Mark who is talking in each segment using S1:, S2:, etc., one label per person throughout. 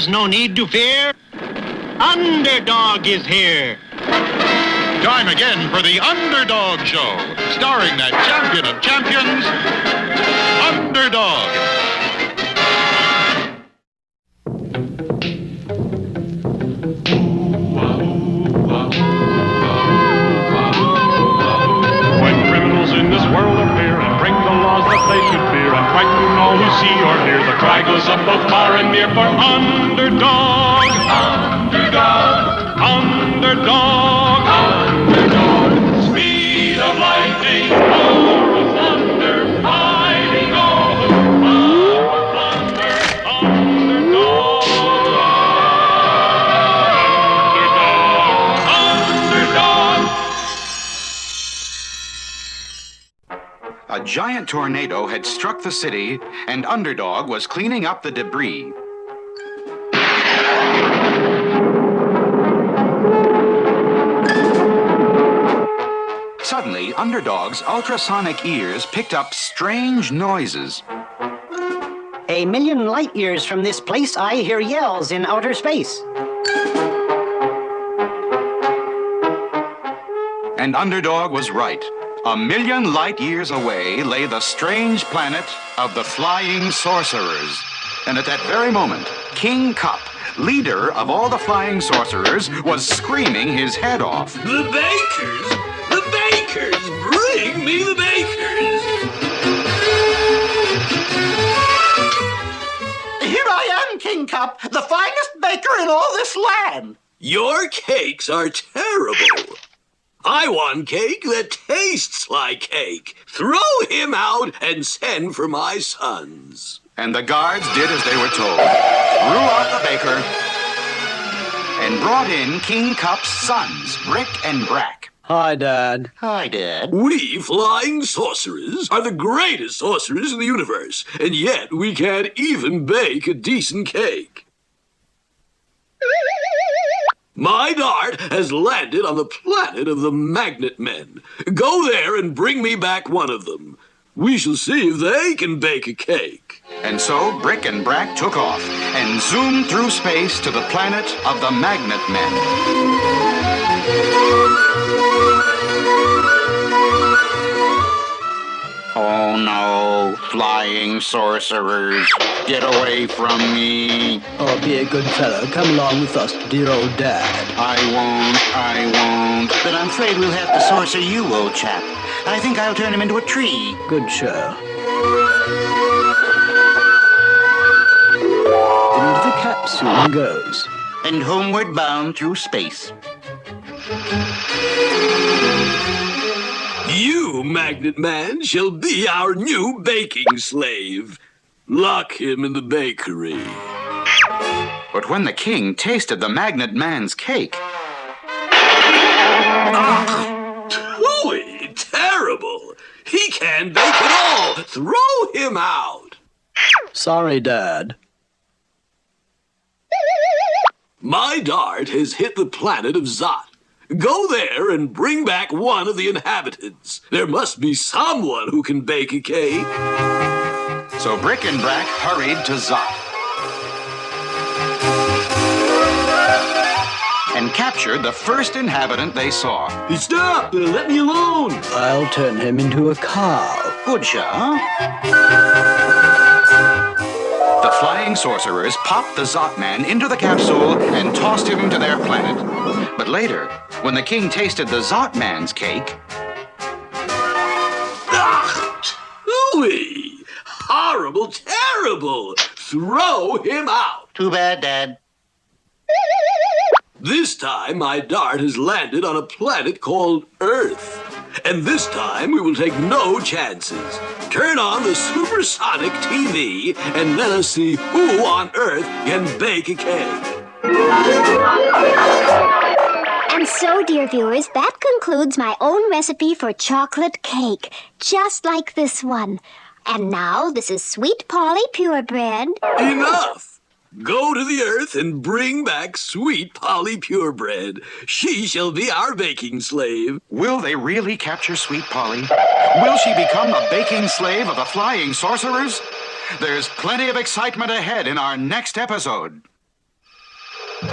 S1: is no need to fear. Underdog is here.
S2: Time again for the Underdog Show, starring that champion of champions, Underdog.
S3: When criminals in this world appear and break the laws that they should fear and frighten all who see or hear, the cry goes up both far and near for Underdog. Underdog. Underdog. Underdog. Speed of lightning, power of thunder, fighting all who plunder. Underdog. Underdog. Underdog.
S4: A giant tornado had struck the city, and Underdog was cleaning up the debris. Suddenly, Underdog's ultrasonic ears picked up strange noises.
S5: A million light years from this place, I hear yells in outer space.
S4: And Underdog was right. A million light years away lay the strange planet of the Flying Sorcerers. And at that very moment, King Cup, leader of all the Flying Sorcerers, was screaming his head off.
S6: The bakers! The bakers! Bring me the bakers!
S5: Here I am, King Cup, the finest baker in all this land.
S6: Your cakes are terrible. I want cake that tastes like cake. Throw him out and send for my sons.
S4: And the guards did as they were told. Threw out the baker and brought in King Cup's sons, Brick and Brack.
S5: Hi, Dad.
S4: Hi, Dad.
S6: We Flying Sorcerers are the greatest sorcerers in the universe, and yet we can't even bake a decent cake. My dart has landed on the planet of the Magnet Men. Go there and bring me back one of them. We shall see if they can bake a cake.
S4: And so Brick and Brack took off and zoomed through space to the planet of the Magnet Men. Oh no, Flying Sorcerers, get away from me.
S7: Oh, be a good fellow. Come along with us, dear old Dad.
S4: I won't.
S5: But I'm afraid we'll have to sorcer you, old chap. I think I'll turn him into a tree.
S7: Good show. Into the capsule goes.
S5: And homeward bound through space.
S6: You, Magnet Man, shall be our new baking slave. Lock him in the bakery.
S4: But when the king tasted the Magnet Man's cake...
S6: Tooey! Terrible! He can't bake at all! Throw him out!
S7: Sorry, Dad.
S6: My dart has hit the planet of Zot. Go there and bring back one of the inhabitants. There must be someone who can bake a cake.
S4: So Brick and Brack hurried to Zot and captured the first inhabitant they saw.
S6: Stop! Let me alone!
S7: I'll turn him into a cow.
S5: Good shot.
S4: The Flying Sorcerers popped the Zot Man into the capsule and tossed him to their planet. But later, when the king tasted the Zot Man's cake...
S6: Tooey! Horrible, terrible! Throw him out!
S5: Too bad, Dad.
S6: This time, my dart has landed on a planet called Earth. And this time, we will take no chances. Turn on the supersonic TV and let us see who on Earth can bake a cake.
S8: And so, dear viewers, that concludes my own recipe for chocolate cake, just like this one. And now, this is sweet Polly Purebred.
S6: Enough! Go to the Earth and bring back sweet Polly Purebred. She shall be our baking slave.
S4: Will they really capture Sweet Polly? Will she become a baking slave of the Flying Sorcerers? There's plenty of excitement ahead in our next episode.
S9: It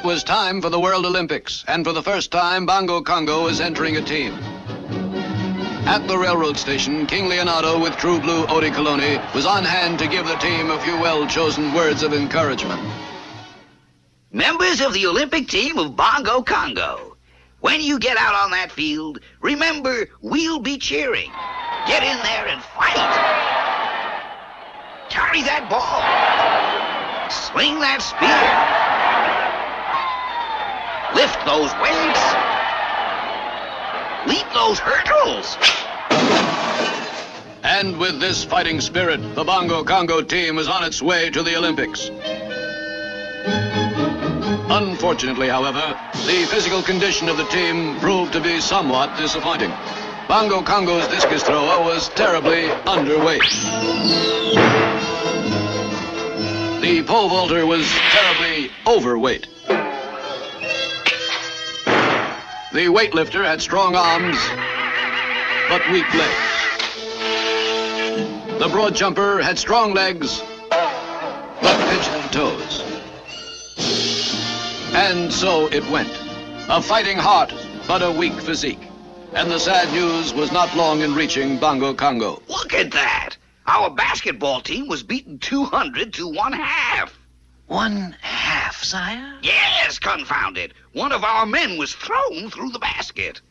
S9: was time for the World Olympics, and for the first time, Bongo Congo is entering a team. At the railroad station, King Leonardo with True Blue Odi Coloni was on hand to give the team a few well-chosen words of encouragement.
S10: Members of the Olympic team of Bongo Congo, when you get out on that field, remember, we'll be cheering. Get in there and fight. Carry that ball. Sling that spear. Lift those weights. Leap those hurdles.
S9: And with this fighting spirit, the Bongo Congo team is on its way to the Olympics. Unfortunately, however, the physical condition of the team proved to be somewhat disappointing. Bongo Congo's discus thrower was terribly underweight. The pole vaulter was terribly overweight. The weightlifter had strong arms, but weak legs. The broad jumper had strong legs, but pigeon toes. And so it went. A fighting heart, but a weak physique. And the sad news was not long in reaching Bongo Congo.
S10: Look at that. Our basketball team was beaten 200 to 1/2.
S11: 1/2, sire?
S10: Yes, confound it. One of our men was thrown through the basket.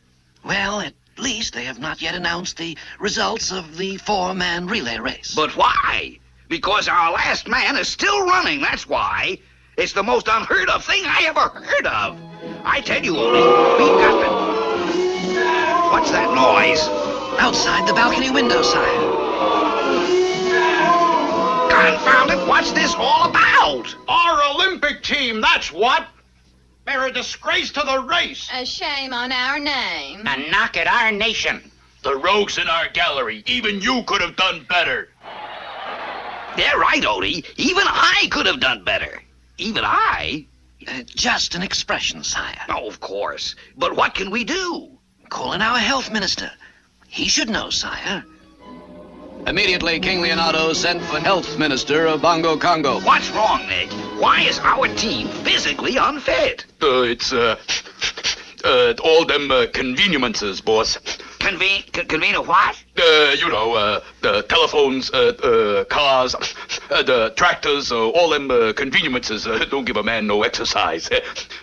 S11: Well, at least they have not yet announced the results of the 4-man relay race.
S10: But why? Because our last man is still running, that's why. It's the most unheard of thing I ever heard of. I tell you, Odie, we've got to... What's that noise?
S11: Outside the balcony window, sire.
S10: Confound it, what's this all about?
S1: Our Olympic team, that's what. They're a disgrace to the race.
S12: A shame on our name.
S1: A knock at our nation. The rogues in our gallery. Even you could have done better.
S10: They're right, Odie. Even I could have done better. Even I?
S11: Just an expression, sire.
S10: Oh, of course. But what can we do?
S11: Call in our health minister. He should know, sire.
S9: Immediately, King Leonardo sent for health minister of Bongo Congo.
S10: What's wrong, Nick? Why is our team physically unfit?
S13: It's all them conveniences, boss.
S10: Convene what?
S13: The telephones, cars, the tractors, all them conveniences don't give a man no exercise.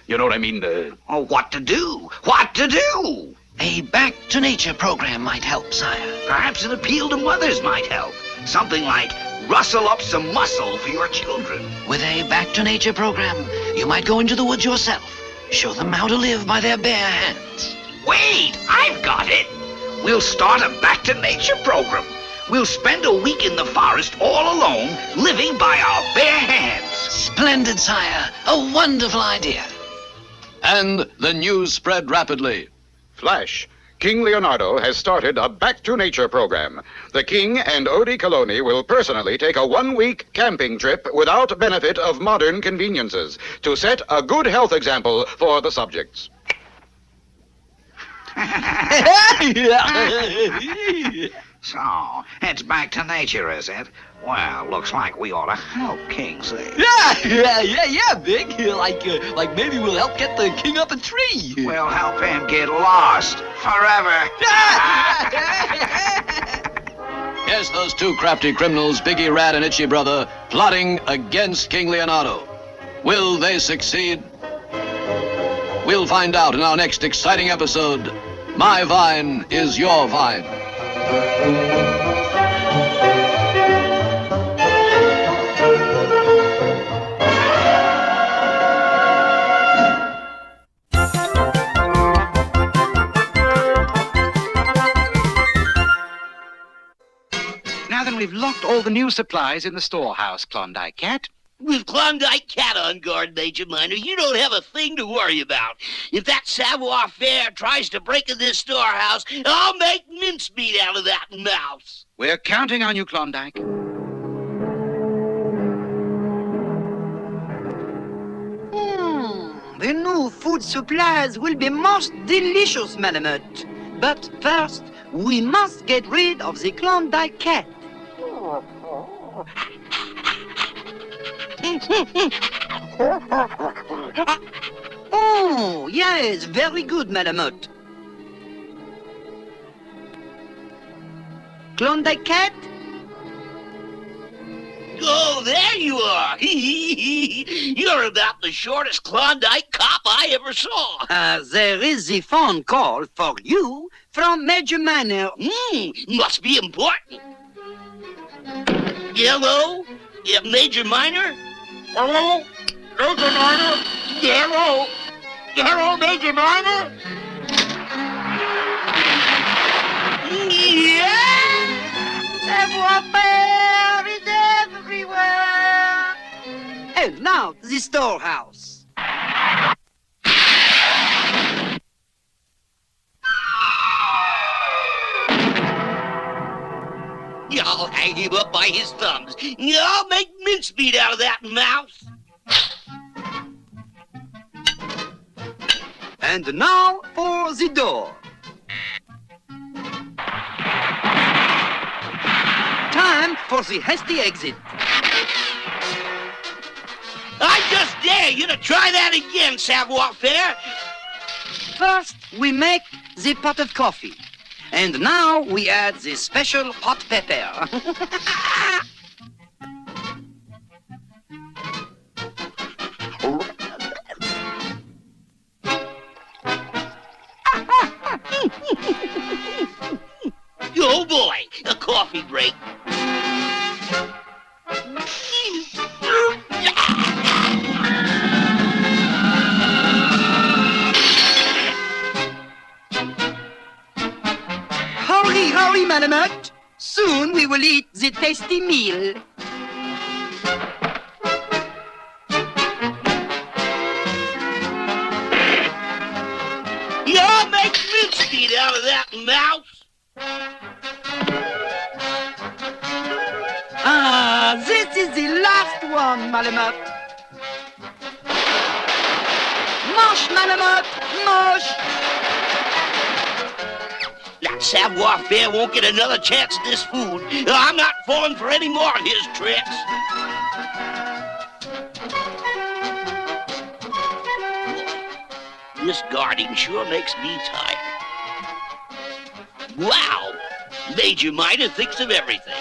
S13: You know what I mean?
S10: Oh, what to do? What to do?
S11: A back-to-nature program might help, sire.
S10: Perhaps an appeal to mothers might help. Something like rustle up some muscle for your children.
S11: With a back-to-nature program, you might go into the woods yourself. Show them how to live by their bare hands.
S10: Wait, I've got it. We'll start a back-to-nature program. We'll spend a week in the forest all alone, living by our bare hands.
S11: Splendid, sire. A wonderful idea.
S9: And the news spread rapidly.
S2: Flash. King Leonardo has started a back-to-nature program. The king and Odi Coloni will personally take a 1-week camping trip without benefit of modern conveniences to set a good health example for the subjects.
S10: So, it's back to nature, is it? Well, looks like we ought to help King, see?
S7: Yeah, Big. Like maybe we'll help get the king up a tree.
S10: We'll help him get lost forever.
S9: Yes, those two crafty criminals, Biggie Rat and Itchy Brother, plotting against King Leonardo. Will they succeed? We'll find out in our next exciting episode. My vine is your vine.
S14: Now then, we've locked all the new supplies in the storehouse, Klondike Cat.
S15: With Klondike Cat on guard, Major Minor, you don't have a thing to worry about. If that savoir-faire tries to break in this storehouse, I'll make mincemeat out of that mouse.
S14: We're counting on you, Klondike.
S16: The new food supplies will be most delicious, Madame.
S14: But first, we must get rid of the Klondike cat. Oh, yes, very good, Madame. Klondike cat?
S15: Oh, there you are. You're about the shortest Klondike cop I ever saw.
S14: There is the phone call for you from Major Minor.
S15: Must be important. Hello? Yeah, Major Minor? Hello? Major Minor? Hello? Hello, Major Minor? Yeah!
S14: Savoir-faire is everywhere. And now, the storehouse.
S15: I'll hang him up by his thumbs. I'll make mincemeat out of that mouse.
S14: And now for the door. Time for the hasty exit.
S15: I just dare you to try that again, savoir-faire.
S14: First, we make the pot of coffee. And now we add the special hot pepper.
S15: Oh boy, a coffee break.
S14: Hurry, hurry, Madame. Soon we will eat the tasty meal.
S15: Y'all make mincemeat out of that mouse.
S14: This is the last one, Madame. Mush, Madame, mush.
S15: That savoir-faire won't get another chance at this food. I'm not falling for any more of his tricks. This guarding sure makes me tired. Wow! Major Minor thinks of everything.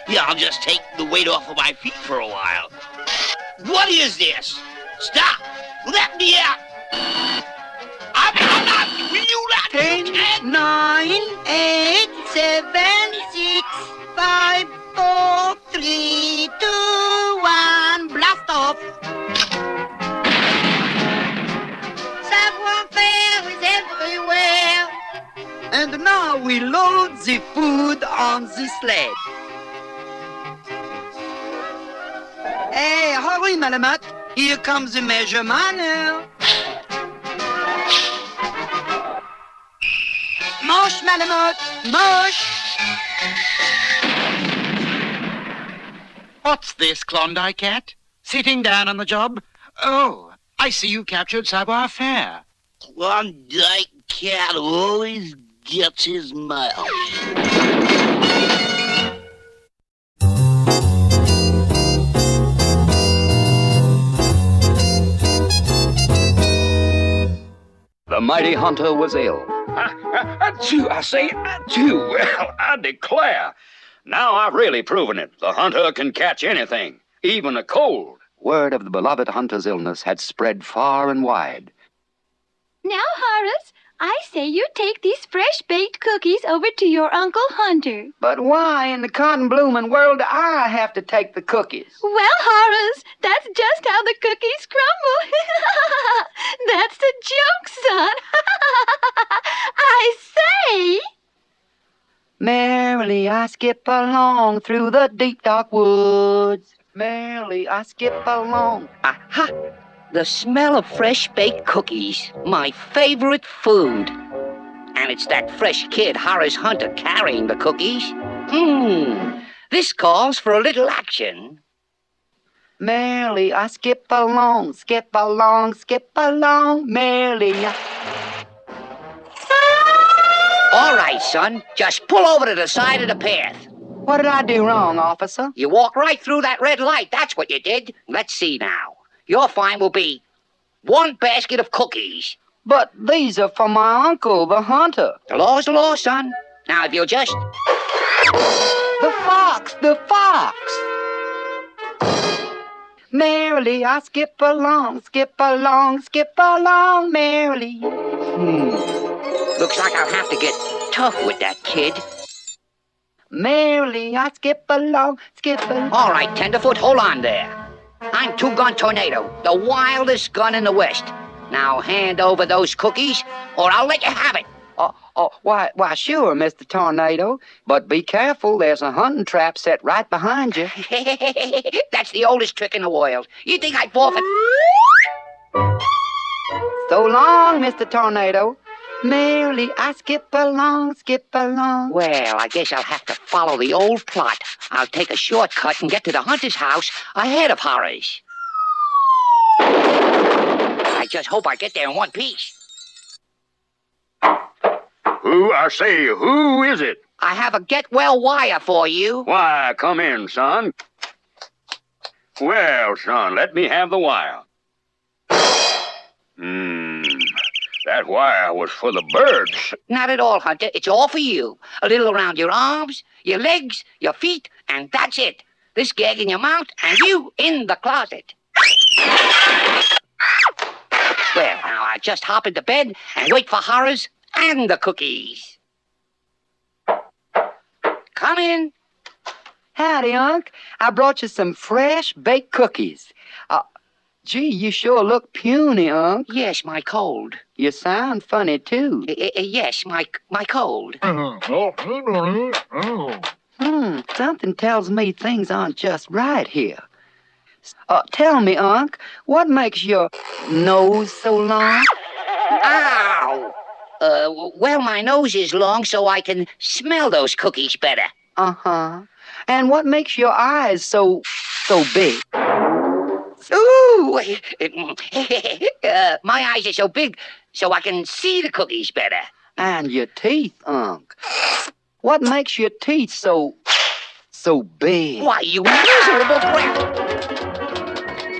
S15: Yeah, I'll just take the weight off of my feet for a while. What is this? Stop! Let me out! I'm not... Will you let me?
S14: 10, 9, 8, 7, 6, 5, 4, 3, 2, 1, blast off! Savoir-faire is everywhere. And now we load the food on the sled. Hey, hurry, Madame. Here comes the Major Minor. Mush, Madame, mush. What's this, Klondike cat? Sitting down on the job? Oh, I see you captured savoir-faire.
S15: Klondike cat always gets his mouse.
S16: The mighty hunter was ill.
S10: Achoo, I say, achoo. Well, I declare. Now I've really proven it. The hunter can catch anything, even a cold.
S16: Word of the beloved hunter's illness had spread far and wide.
S17: Now, Horace, I say you take these fresh-baked cookies over to your Uncle Hunter.
S14: But why in the cotton-blooming world do I have to take the cookies?
S17: Well, Horace, that's just how the cookies crumble. That's the joke, son. I say...
S14: Merrily I skip along through the deep dark woods. Merrily I skip along.
S18: Aha! The smell of fresh-baked cookies, my favorite food. And it's that fresh kid, Horace Hunter, carrying the cookies. This calls for a little action.
S14: Merrily I skip along, skip along, skip along. Merrily I...
S18: All right, son. Just pull over to the side of the path.
S14: What did I do wrong, officer?
S18: You walked right through that red light. That's what you did. Let's see now. Your fine will be 1 basket of cookies.
S14: But these are for my uncle, the hunter.
S18: The law's the law, son. Now, if you'll just...
S14: The fox! The fox! Merrily I skip along, merrily.
S18: Looks like I'll have to get tough with that kid.
S14: Merrily I skip along,
S18: All right, Tenderfoot, hold on there. I'm Two Gun Tornado, the wildest gun in the West. Now hand over those cookies, or I'll let you have it.
S14: Why, sure, Mr. Tornado. But be careful, there's a hunting trap set right behind you.
S18: That's the oldest trick in the world. You think I'd fall for...
S14: So long, Mr. Tornado. Merrily I skip along.
S18: Well, I guess I'll have to follow the old plot. I'll take a shortcut and get to the hunter's house ahead of Horace. I just hope I get there in one piece.
S19: Who is it?
S18: I have a get-well wire for you.
S19: Why, come in, son. Well, son, let me have the wire. That wire was for the birds.
S18: Not at all, Hunter. It's all for you. A little around your arms, your legs, your feet, and that's it. This gag in your mouth, and you in the closet. Well, now I just hop into bed and wait for Horace and the cookies. Come in.
S14: Howdy, Unc. I brought you some fresh baked cookies. Gee, you sure look puny, Unc.
S18: Yes, my cold.
S14: You sound funny, too.
S18: Yes, my cold.
S14: Something tells me things aren't just right here. Tell me, Unc, what makes your nose so long?
S18: Ow! Well, my nose is long so I can smell those cookies better.
S14: Uh-huh. And what makes your eyes so big?
S18: Ooh! My eyes are so big so I can see the cookies better.
S14: And your teeth, Unc. What makes your teeth so big?
S18: Why, you miserable brat!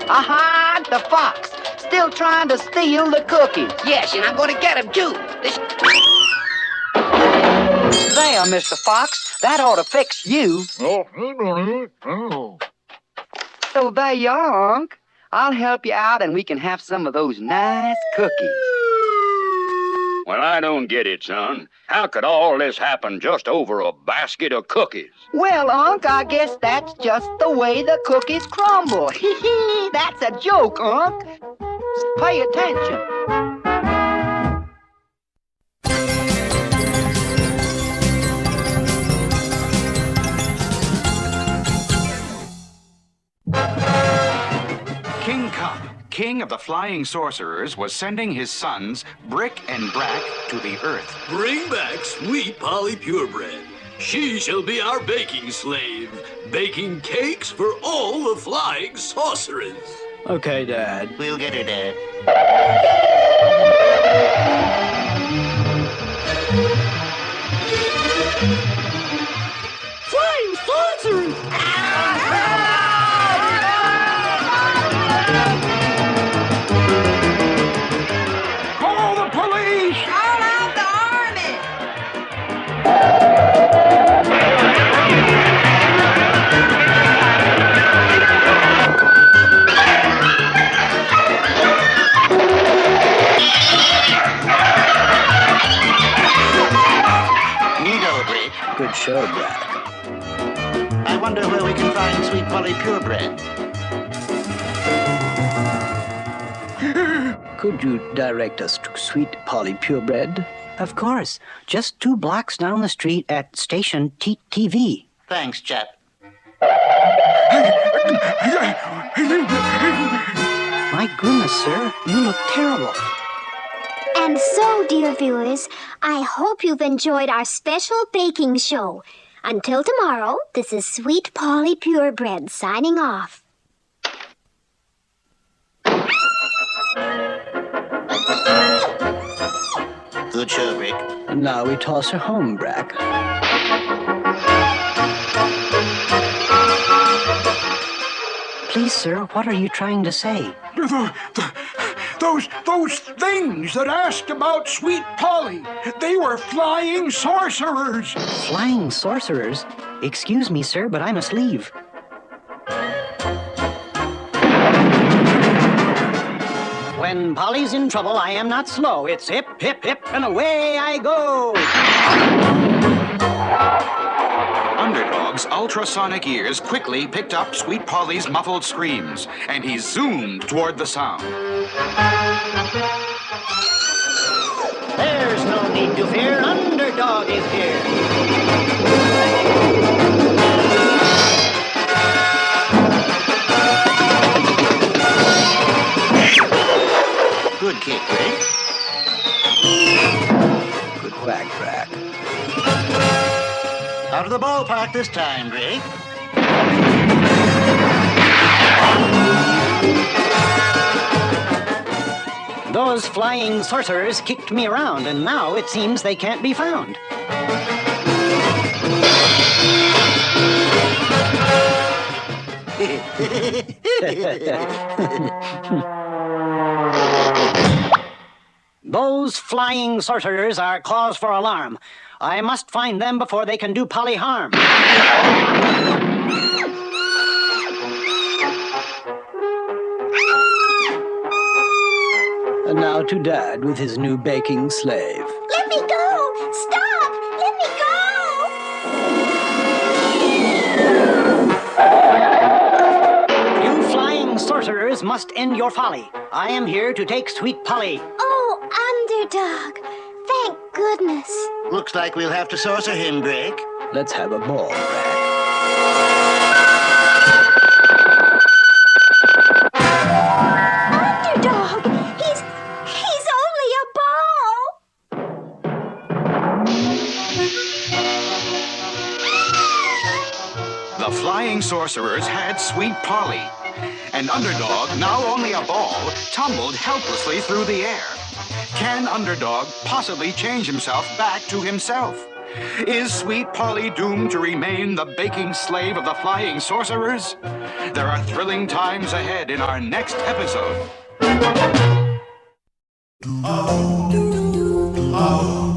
S14: Aha! The fox! Still trying to steal the cookies.
S18: Yes, and I'm going to get him, too.
S14: There, Mr. Fox. That ought to fix you. So there you are, Unc. I'll help you out and we can have some of those nice cookies.
S19: Well, I don't get it, son. How could all this happen just over a basket of cookies?
S14: Well, Unc, I guess that's just the way the cookies crumble. That's a joke, Unc. Pay attention.
S4: King Cup, king of the Flying Sorcerers, was sending his sons, Brick and Brack, to the earth.
S6: Bring back sweet Polly Purebred. She shall be our baking slave, baking cakes for all the Flying Sorcerers.
S5: Okay, Dad.
S11: We'll get her, Dad.
S20: Flying Sorcerers!
S19: Call the police!
S20: Call out the army!
S11: Neato, Brick.
S5: Good show, Brad.
S11: I wonder where we can find sweet Polly Purebred.
S5: Could you direct us to sweet Polly Purebred? Of course. Just 2 blocks down the street at station TV.
S11: Thanks, chap.
S5: My goodness, sir, you look terrible.
S8: And so, dear viewers, I hope you've enjoyed our special baking show. Until tomorrow, this is Sweet Polly Purebred signing off.
S5: good show, Rick. And now we toss her home, Brack. Please, sir, what are you trying to say?
S21: Those things that asked about Sweet Polly, they were flying sorcerers.
S5: Flying sorcerers? Excuse me, sir, but I must leave. When Polly's in trouble, I am not slow. It's hip, hip, hip, and away I go.
S4: Underdog's ultrasonic ears quickly picked up Sweet Polly's muffled screams, and he zoomed toward the sound.
S5: There's no need to fear. Underdog is here.
S10: Good kick, Rick.
S5: Good whack, Brack.
S10: Out of the ballpark this time, Rick.
S5: Those flying sorcerers kicked me around, and now it seems they can't be found. Those flying sorcerers are cause for alarm. I must find them before they can do Polly harm. And now to Dad with his new baking slave.
S8: Let me go! Stop! Let me go!
S5: You flying sorcerers must end your folly. I am here to take Sweet Polly.
S8: Oh, Underdog. Thank goodness.
S10: Looks like we'll have to sorcerer him, Brick.
S5: Let's have a ball, Brack.
S8: Underdog! He's only a ball!
S4: The flying sorcerers had Sweet Polly, and Underdog, now only a ball, tumbled helplessly through the air. Can Underdog possibly change himself back to himself? Is Sweet Polly doomed to remain the baking slave of the flying sorcerers? There are thrilling times ahead in our next episode.
S3: Oh.